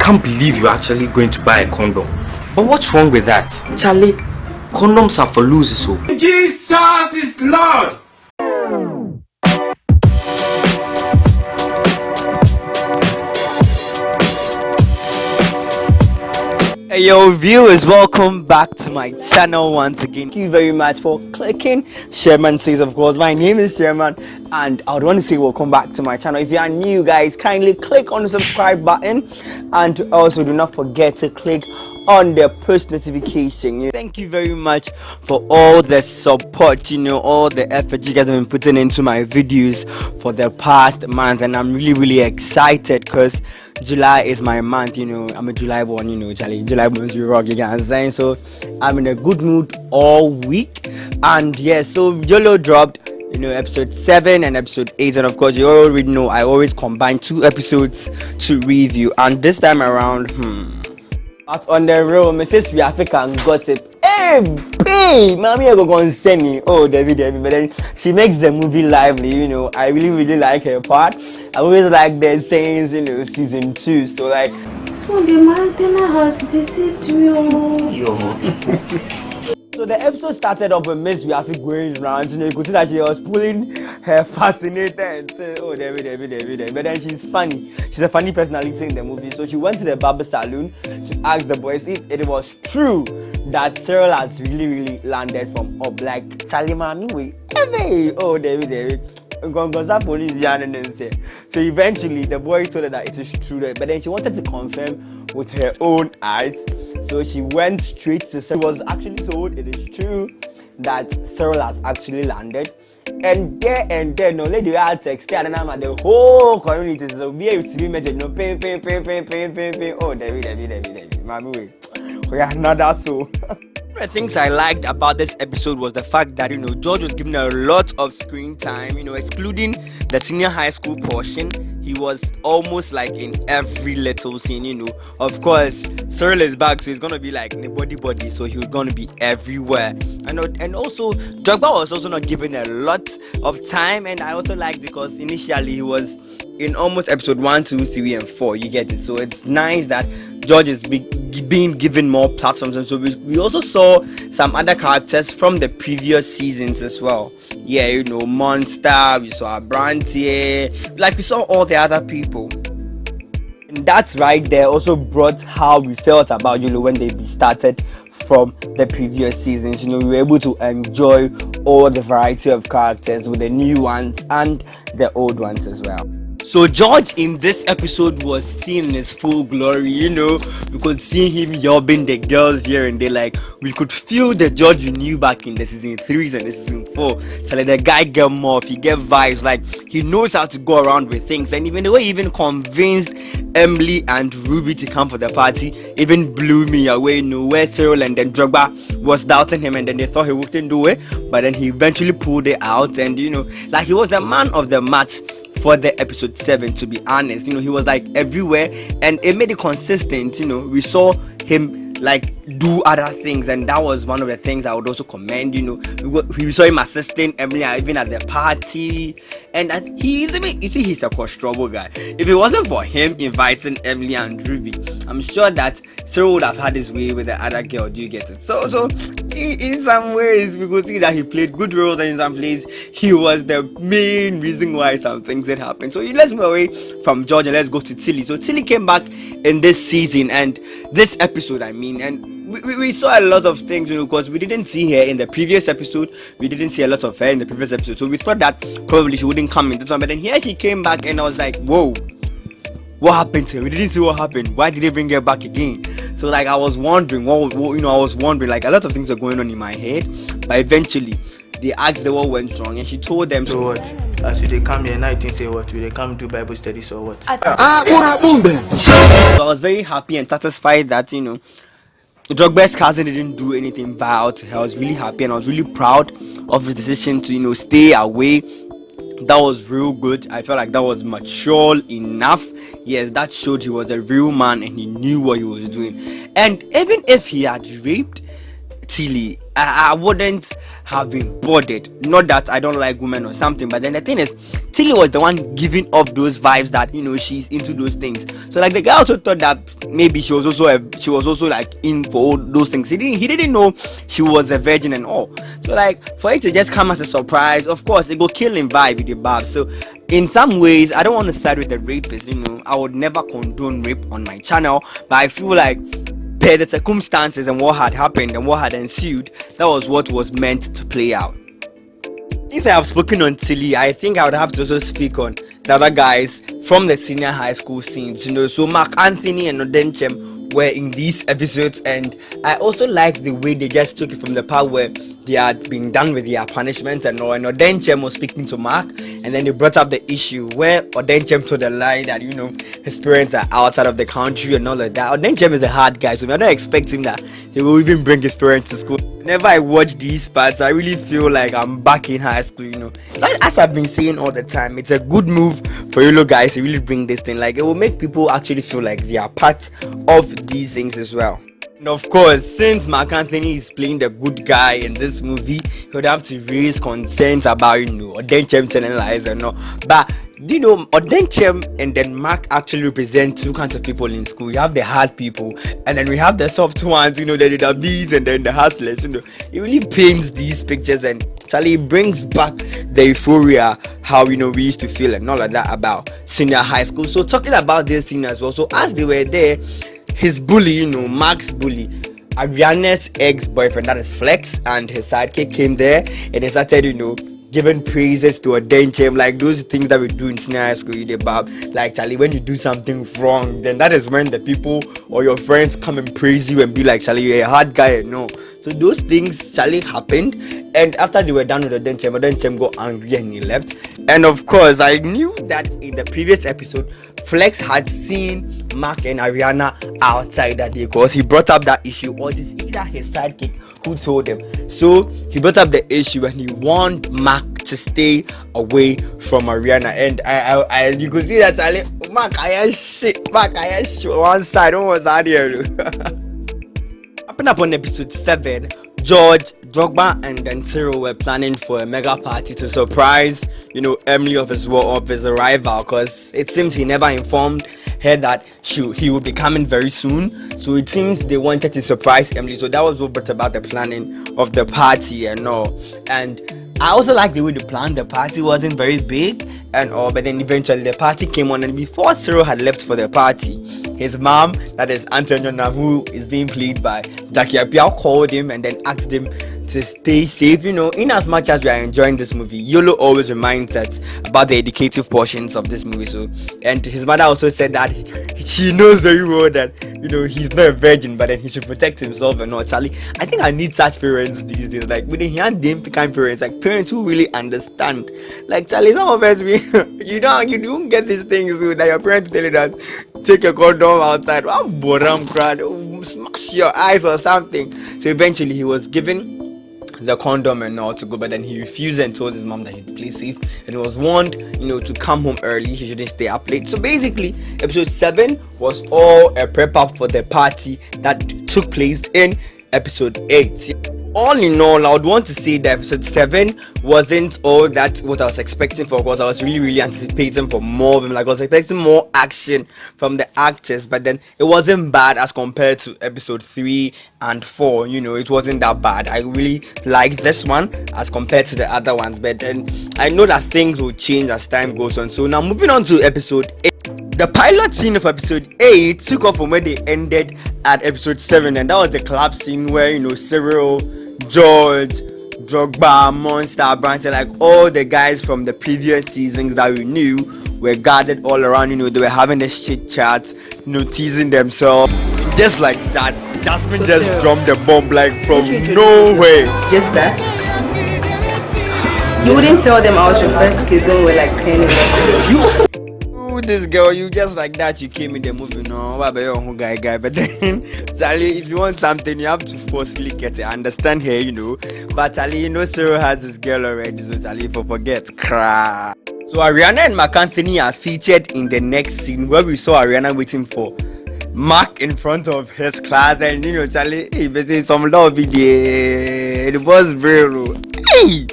can't believe you're actually going to buy a condom. But what's wrong with that? Charlie, condoms are for losers. So. Jesus is Lord! Hey yo viewers, welcome back to my channel once again. Thank you very much for clicking. Sherman says, of course, my name is Sherman and I would want to say welcome back to my channel. If you are new guys, kindly click on the subscribe button and also do not forget to click on the push notification. Thank you very much for all the support, all the effort you guys have been putting into my videos for the past month, and I'm really excited because July is my month. I'm a July born, July born is rock, you guys saying. So I'm in a good mood all week, and so YOLO dropped episode 7 and episode 8, and of course you already know I always combine 2 episodes to review, and this time around as on the road, Mrs. African gossip. Hey, mommy, I go send me. Oh, David, but then she makes the movie lively. I really like her part. I always like the sayings, season 2. So like, so the mountain has deceived me. So the episode started off with Miss Biafi going around, you could see that she was pulling her fascinator and saying, oh, David. But then she's funny. She's a funny personality in the movie. So she went to the barber salon to ask the boys if it was true that Cyril has really landed from up like Salimami way. Oh, David. So eventually the boy told her that it is true, but then she wanted to confirm with her own eyes. So she went straight to Cyril. She was actually told it is true that Cyril has actually landed. And there, no lady had texted and I'm at the whole community. So we have 3 messages, pay. Oh, David, mommy, wait. We are not that so. One of the things I liked about this episode was the fact that George was given a lot of screen time, excluding the senior high school portion. He was almost like in every little scene. Of course Cyril is back, so he's gonna be like in body, so he's gonna be everywhere. And also Drogba was also not given a lot of time, and I also liked because initially he was in almost episode 1, 2, 3 and 4, you get it. So it's nice that George is being given more platforms, and so we also saw some other characters from the previous seasons as well. Monster, we saw Abrantie, like we saw all the other people. And that's right there also brought how we felt about YOLO when they started from the previous seasons. We were able to enjoy all the variety of characters with the new ones and the old ones as well. So George in this episode was seen in his full glory. We could see him yobbing the girls here and there. Like, we could feel the George we knew back in the season 3 and the season 4. So like the guy get more, he get vibes, like he knows how to go around with things. And even the way he even convinced Emily and Ruby to come for the party even blew me away. Where Cyril and then Drogba was doubting him, and then they thought he wouldn't do it, but then he eventually pulled it out, and like he was the man of the match for the episode 7, to be honest. He was like everywhere, and it made it consistent. We saw him like do other things, and that was one of the things I would also commend. We saw him assisting Emily even at the party, and he's a trouble guy. If it wasn't for him inviting Emily and Ruby, I'm sure that Cyril would have had his way with the other girl. Do you get it? So in some ways we could see that he played good roles, and in some places he was the main reason why some things did happen. So let's move away from George and let's go to Tilly. So Tilly came back in this season and this episode, and we saw a lot of things, because we didn't see her in the previous episode. We didn't see a lot of her in the previous episode, so we thought that probably she wouldn't come in this one. But then here she came back, and I was like, whoa, what happened to her? We didn't see what happened. Why did they bring her back again? So like I was wondering, I was wondering, like a lot of things are going on in my head. But eventually they asked her what went wrong, and she told them. So what? As they come here, now I think say what? Will they come do Bible studies or what? So I was very happy and satisfied that Drogba's cousin didn't do anything vile to her. I was really happy, and I was really proud of his decision to stay away. That was real good. I felt like that was mature enough. Yes, that showed he was a real man and he knew what he was doing. And even if he had raped Tilly, I wouldn't have been bothered. Not that I don't like women or something, but then the thing is, Tilly was the one giving off those vibes that she's into those things. So like the guy also thought that maybe she was also like in for all those things. He didn't know she was a virgin and all. So like for it to just come as a surprise, of course it go killing vibe with the bab. So in some ways, I don't want to side with the rapist. I would never condone rape on my channel, but I feel like per the circumstances and what had happened and what had ensued, that was what was meant to play out. Since I have spoken on Tilly, I think I would have to also speak on the other guys from the senior high school scenes. So Mark Anthony and Odenchem were in these episodes, and I also like the way they just took it from the part where they had been done with their punishment and all, and Odenchem was speaking to Mark, and then they brought up the issue where Odenchem told a lie that his parents are outside of the country and all of that. Odenchem is a hard guy, so we're not expecting that he will even bring his parents to school. Whenever I watch these parts, I really feel like I'm back in high school. Like, as I've been saying all the time, it's a good move for YOLO guys to really bring this thing. Like, it will make people actually feel like they are part of these things as well. And of course, since Mark Anthony is playing the good guy in this movie, he would have to raise concerns about Odenchem telling lies and all. But Odenchem and then Mark actually represent two kinds of people in school. You have the hard people, and then we have the soft ones, the bees and then the hustlers. It really paints these pictures, and Charlie brings back the euphoria how we used to feel and all of that about senior high school. So talking about this scene as well. So as they were there, his bully, Mark's bully, Ariana's ex-boyfriend, that is Flex, and his sidekick came there, and they started, giving praises to Odenchem, like those things that we do in senior high school. Like, Charlie, when you do something wrong, then that is when the people or your friends come and praise you and be like, Charlie, you're a hard guy. No. So those things, Charlie, happened, and after they were done with Odenchem got angry and he left. And of course, I knew that in the previous episode, Flex had seen Mark and Ariana outside that day because he brought up that issue, or it is either his sidekick who told him. So he brought up the issue and he warned Mark to stay away from Ariana. And I you could see that Mark, I am shit. Mark, I am shit. One side, one was out here. Up on episode 7, George, Drogba, and then Cyril were planning for a mega party to surprise, Emily of his arrival, because it seems he never informed her that he would be coming very soon. So it seems they wanted to surprise Emily. So that was what brought about the planning of the party and all. And I also like the way they planned the party. Wasn't very big and all, but then eventually the party came on, and before Cyril had left for the party, his mom, that is Antonio, who is being played by Jackie Appiah, called him and then asked him to stay safe. In as much as we are enjoying this movie, YOLO always reminds us about the educative portions of this movie. So, and his mother also said that she knows very well that he's not a virgin, but then he should protect himself and all. Charlie, I think I need such parents these days. Like, with the hand kind parents, like parents who really understand. Like, Charlie, some of us you don't get these things that your parents tell you that take a condom outside, smash your eyes or something. So eventually he was given the condom and all to go, but then he refused and told his mom that he'd play safe, and he was warned to come home early. He shouldn't stay up late. So basically episode 7 was all a prep up for the party that took place in episode 8. All in all, I would want to say that episode 7 wasn't all that what I was expecting for, because I was really anticipating for more of them. Like, I was expecting more action from the actors, but then it wasn't bad as compared to episode 3 and 4. It wasn't that bad. I really liked this one as compared to the other ones, but then I know that things will change as time goes on. So now moving on to episode 8. The pilot scene of episode 8 took off from where they ended at episode 7, and that was the club scene where Cyril, George, Drogba, Monster, Branson, like all the guys from the previous seasons that we knew were gathered all around. They were having this chit chat, teasing themselves, just like that. Jasmine just dropped the bomb like from nowhere. Just that? You wouldn't tell them I was your first kiss when we were like 10 years old. This girl, you just like that, you came in the movie, no, guy, but then Charlie, if you want something, you have to forcefully get it. I understand here, but Charlie, Cyril has this girl already, so Charlie, forget, cry. So Ariana and Mark Anthony are featured in the next scene where we saw Ariana waiting for Mark in front of his class, and Charlie, hey, but say some love be there. It was bro. Hey,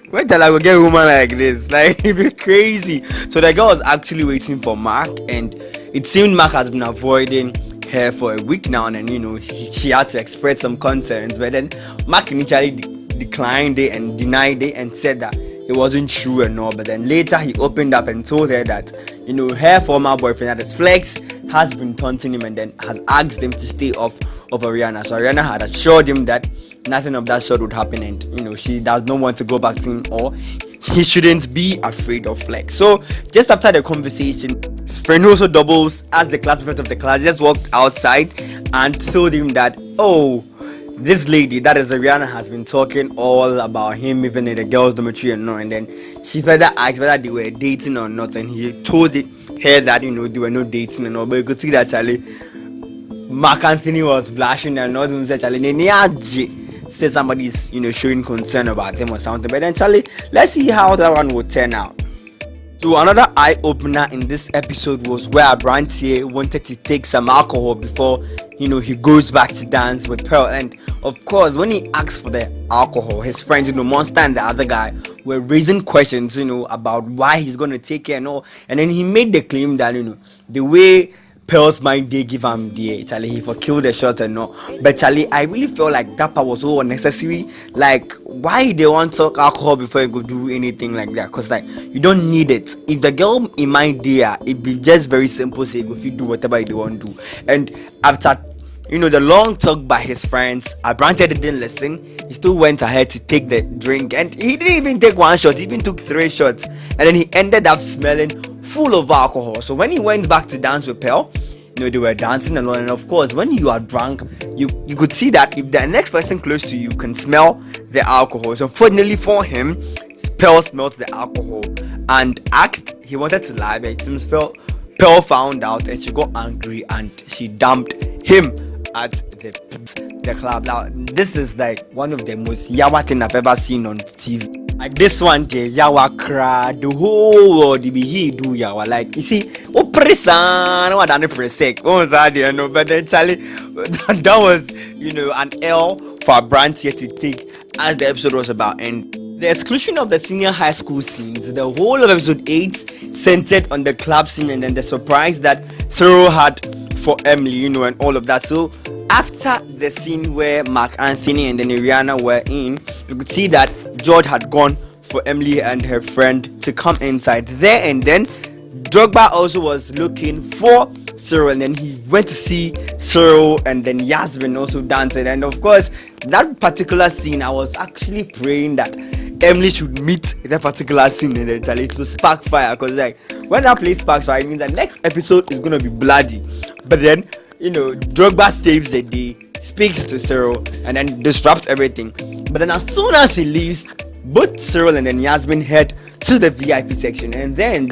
when shall I go get a woman like this? Like, it'd be crazy. So the girl was actually waiting for Mark, and it seemed Mark has been avoiding her for a week now, and she had to express some concerns, but then Mark initially declined it and denied it and said that it wasn't true and all. But then later he opened up and told her that her former boyfriend, that is Flex, has been taunting him and then has asked him to stay off of Ariana. So Ariana had assured him that nothing of that sort would happen, and she does not want to go back to him, or he shouldn't be afraid of Flex. So just after the conversation, his friend also doubles as the class prefect of the class just walked outside and told him that, oh, this lady, that is Ariana, has been talking all about him even in the girls' dormitory and all. And then she further asked whether they were dating or not, and he told her that they were not dating and all. But you could see that Charlie, Mark Anthony was blushing and not even said Charlie said somebody's showing concern about him or something. But then Charlie, let's see how that one would turn out. So another eye-opener in this episode was where Abrantier wanted to take some alcohol before he goes back to dance with Pearl. And of course, when he asked for the alcohol, his friends Monster and the other guy were raising questions about why he's going to take it and all. And then he made the claim that the way Pearl's mind they give him the Charlie, he for killed the shot and all. But Charlie, I really felt like that part was so unnecessary. Like, why they want to talk alcohol before you go do anything like that? Because like, you don't need it. If the girl in mind there, it be just very simple, say if you do whatever you want to do. And after the long talk by his friends, Abrantier didn't listen. He still went ahead to take the drink, and he didn't even take one shot, he even took 3 shots, and then he ended up smelling full of alcohol. So when he went back to dance with Pearl, they were dancing alone, and of course when you are drunk, you could see that if the next person close to you can smell the alcohol. So unfortunately for him, Pearl smelled the alcohol and asked, he wanted to lie, but it seems Pearl found out and she got angry and she dumped him at the club. Now this is like one of the most yawa thing I've ever seen on TV. Like this one, the yawa cry, the whole world be he do yawa. Like you see, what done presek? But then Charlie, that was an L for a brand here to take as the episode was about. And the exclusion of the senior high school scenes, the whole of episode 8 centered on the club scene, and then the surprise that Cyril had for Emily, and all of that. So after the scene where Mark Anthony and then Ariana were in, you could see that George had gone for Emily and her friend to come inside there, and then Drogba also was looking for Cyril, and then he went to see Cyril and then Yasmin also dancing. And of course, that particular scene, I was actually praying that Emily should meet that particular scene and then Charlie it will spark fire, because like when that place sparks fire, it means the next episode is gonna be bloody. But then Drogba saves the day, speaks to Cyril, and then disrupts everything. But then as soon as he leaves, both Cyril and then Yasmin head to the VIP section, and then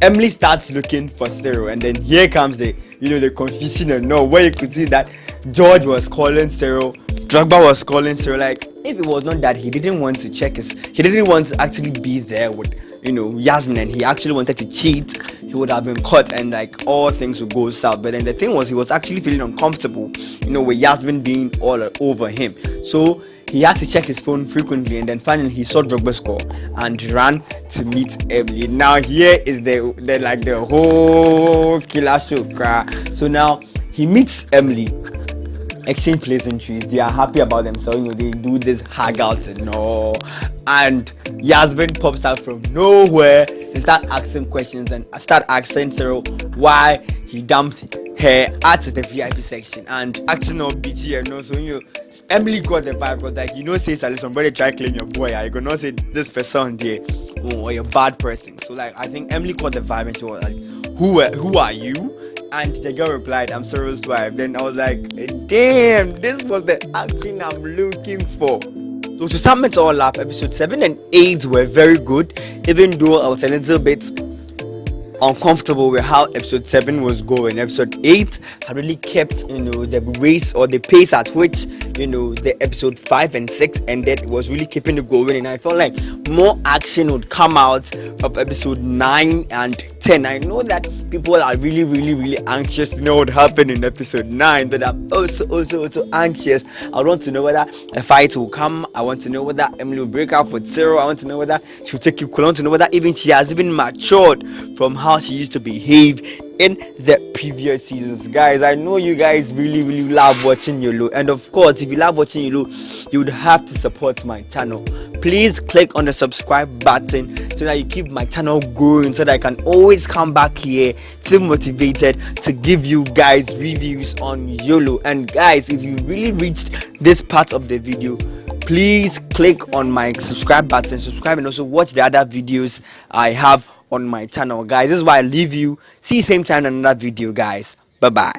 Emily starts looking for Cyril, and then here comes the the confusion and all, where you could see that George was calling Cyril, Drogba was calling Cyril. Like, if it was not that he didn't want to he didn't want to actually be there with Yasmin, and he actually wanted to cheat, he would have been caught and like all things would go south. But then the thing was, he was actually feeling uncomfortable with Yasmin being all over him, so he had to check his phone frequently, and then finally he saw Drogba's call and ran to meet Emily. Now here is the whole killer show. So now he meets Emily, exchange pleasantries, they are happy about themselves, they do this hang out and all, and Yasmin pops out from nowhere. They start asking questions and start asking Cyril why he dumped her at the VIP section and acting on BG and also Emily got the vibe, because like say somebody try to claim your boy, you gonna say this person there or you're a bad person. So like I think Emily caught the vibe and she was like, who are you? And the girl replied, I'm Cyril's wife. Then I was like, damn, this was the action I'm looking for. So to sum it all up, episode 7 and 8 were very good, even though I was a little bit uncomfortable with how episode 7 was going. Episode 8 had really kept the race or the pace at which the episode 5 and 6 ended. It was really keeping it going, and I felt like more action would come out of episode 9 and 10. I know that people are really anxious to know what happened in episode 9, but I'm also anxious. I want to know whether a fight will come. I want to know whether Emily will break up with Cyril. I want to know whether she'll take you. I want to know whether even she has even matured from how she used to behave in the previous seasons. Guys, I know you guys really love watching YOLO, and of course, if you love watching YOLO, you would have to support my channel. Please click on the subscribe button so that you keep my channel growing, so that I can always come back here, feel motivated to give you guys reviews on YOLO. And guys, if you really reached this part of the video, please click on my subscribe button, subscribe, and also watch the other videos I have on my channel. Guys, this is why I leave you. See you same time in another video, guys. Bye bye.